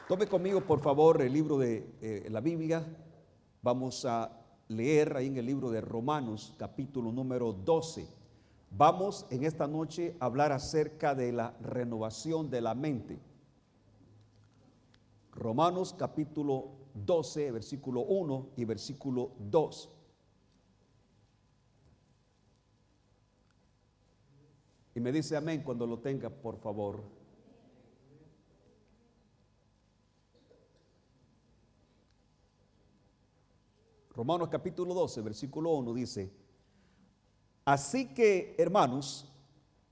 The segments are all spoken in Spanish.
Tome conmigo, por favor, el libro de la Biblia. Vamos a leer ahí en el libro de Romanos, capítulo número 12. Vamos en esta noche a hablar acerca de la renovación de la mente. Romanos, capítulo 12, versículo 1 y versículo 2. Y me dice amén cuando lo tenga, por favor. Romanos capítulo 12, versículo 1 dice: así que, hermanos,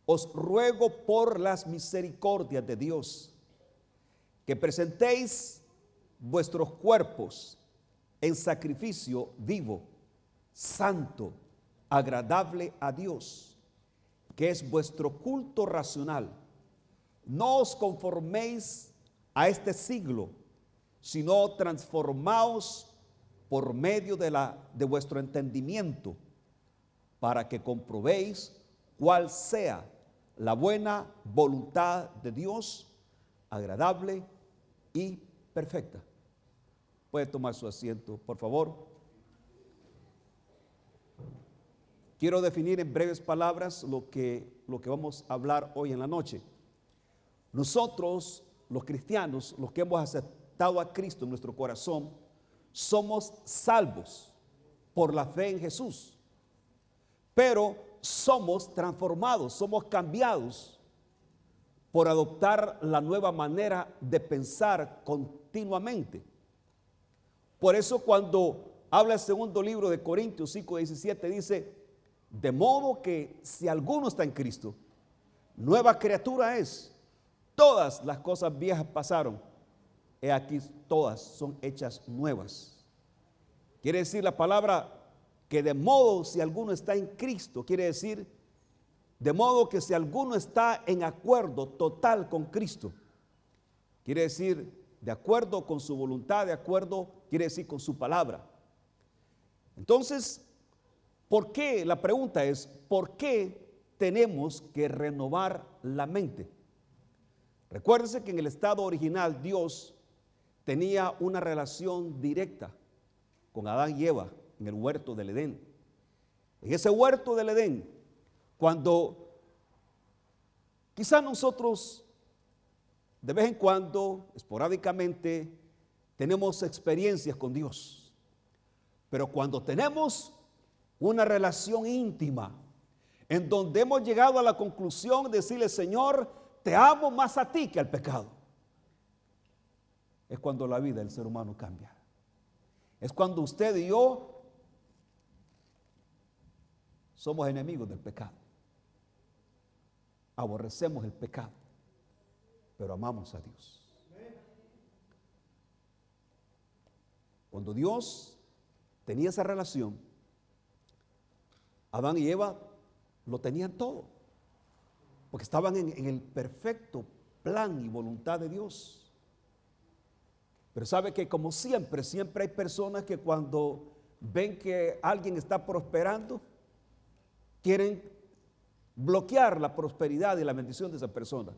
os ruego por las misericordias de Dios, que presentéis vuestros cuerpos en sacrificio vivo, santo, agradable a Dios, que es vuestro culto racional. No os conforméis a este siglo, sino transformaos por medio de vuestro entendimiento, para que comprobéis cuál sea la buena voluntad de Dios, agradable y perfecta. Puede tomar su asiento, por favor. Quiero definir en breves palabras lo que vamos a hablar hoy en la noche. Nosotros, los cristianos, los que hemos aceptado a Cristo en nuestro corazón, somos salvos por la fe en Jesús, pero somos transformados, somos cambiados por adoptar la nueva manera de pensar continuamente. Por eso cuando habla el segundo libro de Corintios 5:17 dice: de modo que si alguno está en Cristo, nueva criatura es, todas las cosas viejas pasaron, he aquí todas son hechas nuevas. Quiere decir la palabra que de modo si alguno está en Cristo, quiere decir de modo que si alguno está en acuerdo total con Cristo, quiere decir de acuerdo con su voluntad, de acuerdo, quiere decir con su palabra. Entonces, ¿por qué? La pregunta es, ¿por qué tenemos que renovar la mente? Recuérdense que en el estado original Dios tenía una relación directa con Adán y Eva en el huerto del Edén. En ese huerto del Edén, cuando quizás nosotros de vez en cuando, esporádicamente, tenemos experiencias con Dios, pero cuando tenemos una relación íntima en donde hemos llegado a la conclusión de decirle: Señor, te amo más a ti que al pecado, es cuando la vida del ser humano cambia. Es cuando usted y yo somos enemigos del pecado. Aborrecemos el pecado, pero amamos a Dios. Cuando Dios tenía esa relación, Adán y Eva lo tenían todo, porque estaban en el perfecto plan y voluntad de Dios. Pero sabe que como siempre hay personas que cuando ven que alguien está prosperando, quieren bloquear la prosperidad y la bendición de esa persona.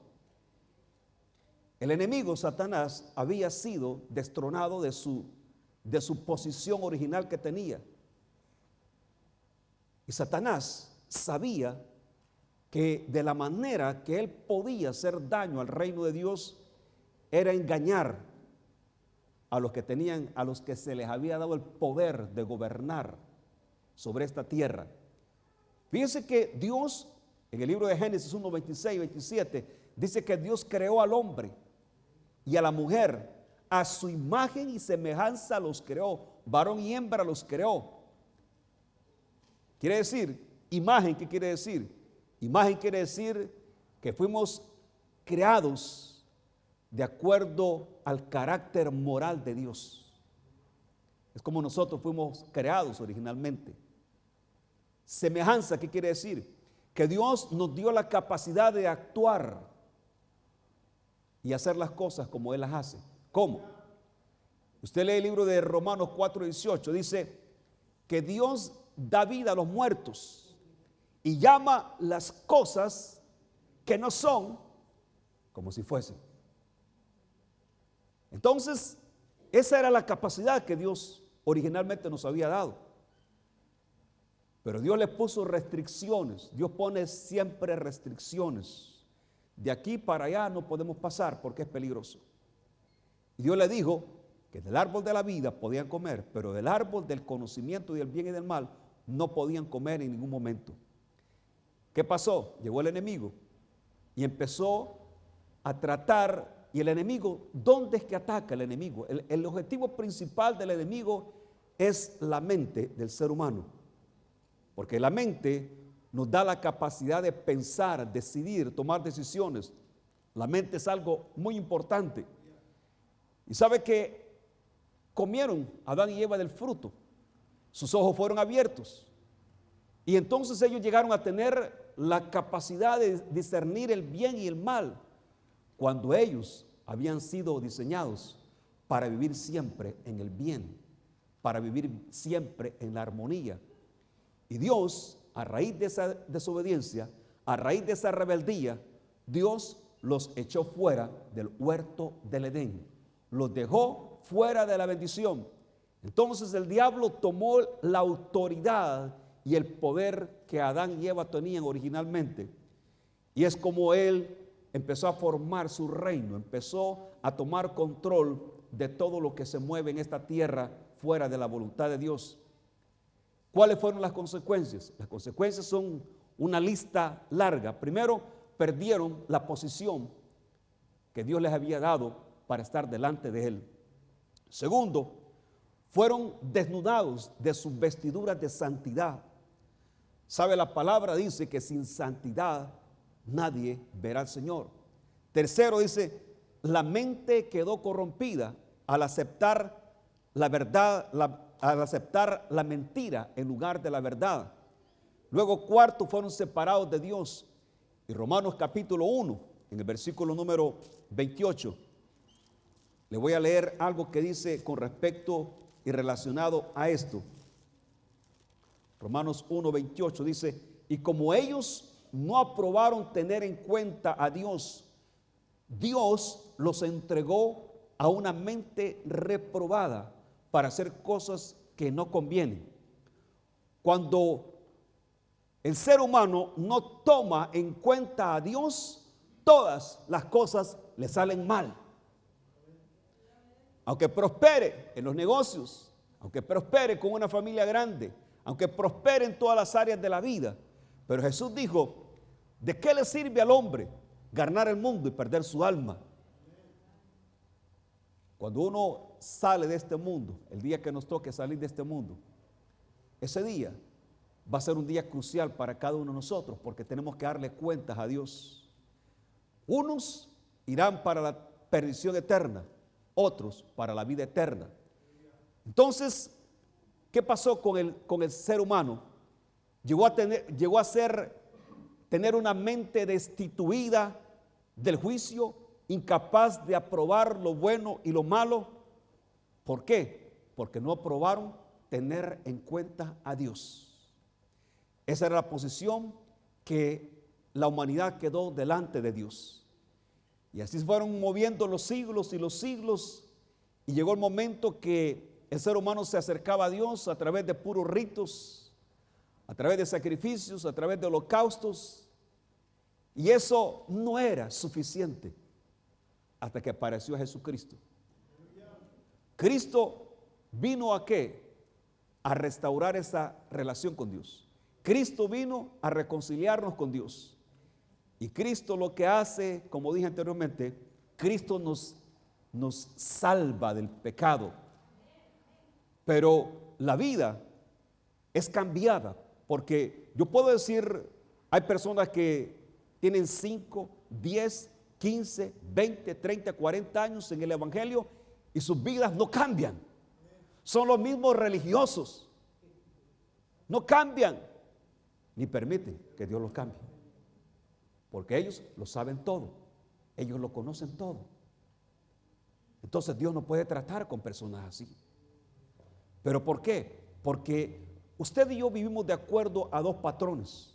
El enemigo, Satanás, había sido destronado de su posición original que tenía. Y Satanás sabía que de la manera que él podía hacer daño al reino de Dios era engañar a los que se les había dado el poder de gobernar sobre esta tierra. Fíjense que Dios, en el libro de Génesis 1, 26 y 27, dice que Dios creó al hombre y a la mujer, a su imagen y semejanza los creó, varón y hembra los creó. Quiere decir, imagen, ¿qué quiere decir? Imagen quiere decir que fuimos creados de acuerdo al carácter moral de Dios. Es como nosotros fuimos creados originalmente. Semejanza, ¿qué quiere decir? Que Dios nos dio la capacidad de actuar y hacer las cosas como Él las hace. ¿Cómo? Usted lee el libro de Romanos 4:18, dice que Dios da vida a los muertos y llama las cosas que no son como si fuesen. Entonces, esa era la capacidad que Dios originalmente nos había dado. Pero Dios le puso restricciones. Dios pone siempre restricciones. De aquí para allá no podemos pasar porque es peligroso. Y Dios le dijo que del árbol de la vida podían comer, pero del árbol del conocimiento del bien y del mal no podían comer en ningún momento. ¿Qué pasó? Llegó el enemigo y empezó a tratar. Y el enemigo, ¿dónde es que ataca el enemigo? El objetivo principal del enemigo es la mente del ser humano. Porque la mente nos da la capacidad de pensar, decidir, tomar decisiones. La mente es algo muy importante. Y sabe que comieron Adán y Eva del fruto. Sus ojos fueron abiertos. Y entonces ellos llegaron a tener la capacidad de discernir el bien y el mal, cuando ellos habían sido diseñados para vivir siempre en el bien, para vivir siempre en la armonía. Y Dios, a raíz de esa desobediencia, a raíz de esa rebeldía, Dios los echó fuera del huerto del Edén, los dejó fuera de la bendición. Entonces el diablo tomó la autoridad y el poder que Adán y Eva tenían originalmente, y es como él empezó a formar su reino, empezó a tomar control de todo lo que se mueve en esta tierra fuera de la voluntad de Dios. ¿Cuáles fueron las consecuencias? Las consecuencias son una lista larga. Primero, perdieron la posición que Dios les había dado para estar delante de Él. Segundo, fueron desnudados de sus vestiduras de santidad. ¿Sabe? La palabra dice que sin santidad nadie verá al Señor. Tercero, dice, la mente quedó corrompida al aceptar la verdad, al aceptar la mentira en lugar de la verdad. Luego, cuarto, fueron separados de Dios. Y Romanos capítulo 1, en el versículo número 28, le voy a leer algo que dice con respecto y relacionado a esto. Romanos 1, 28 dice: y como ellos no aprobaron tener en cuenta a Dios, Dios los entregó a una mente reprobada para hacer cosas que no convienen. Cuando el ser humano no toma en cuenta a Dios, todas las cosas le salen mal. Aunque prospere en los negocios, aunque prospere con una familia grande, aunque prospere en todas las áreas de la vida. Pero Jesús dijo: ¿de qué le sirve al hombre ganar el mundo y perder su alma? Cuando uno sale de este mundo, el día que nos toque salir de este mundo, ese día va a ser un día crucial para cada uno de nosotros, porque tenemos que darle cuentas a Dios. Unos irán para la perdición eterna, otros para la vida eterna. Entonces, ¿qué pasó con el ser humano? Llegó a tener una mente destituida del juicio, incapaz de aprobar lo bueno y lo malo. ¿Por qué? Porque no aprobaron tener en cuenta a Dios. Esa era la posición que la humanidad quedó delante de Dios. Y así fueron moviendo los siglos y los siglos, y llegó el momento que el ser humano se acercaba a Dios a través de puros ritos, a través de sacrificios, a través de holocaustos, y eso no era suficiente hasta que apareció Jesucristo. Cristo vino ¿a qué? A restaurar esa relación con Dios. Cristo vino a reconciliarnos con Dios. Y Cristo lo que hace, como dije anteriormente, Cristo nos salva del pecado. Pero la vida es cambiada, porque yo puedo decir, hay personas que tienen 5, 10, 15, 20, 30, 40 años en el Evangelio y sus vidas no cambian. Son los mismos religiosos. No cambian, ni permiten que Dios los cambie. Porque ellos lo saben todo, ellos lo conocen todo. Entonces Dios no puede tratar con personas así. ¿Pero por qué? Porque usted y yo vivimos de acuerdo a dos patrones.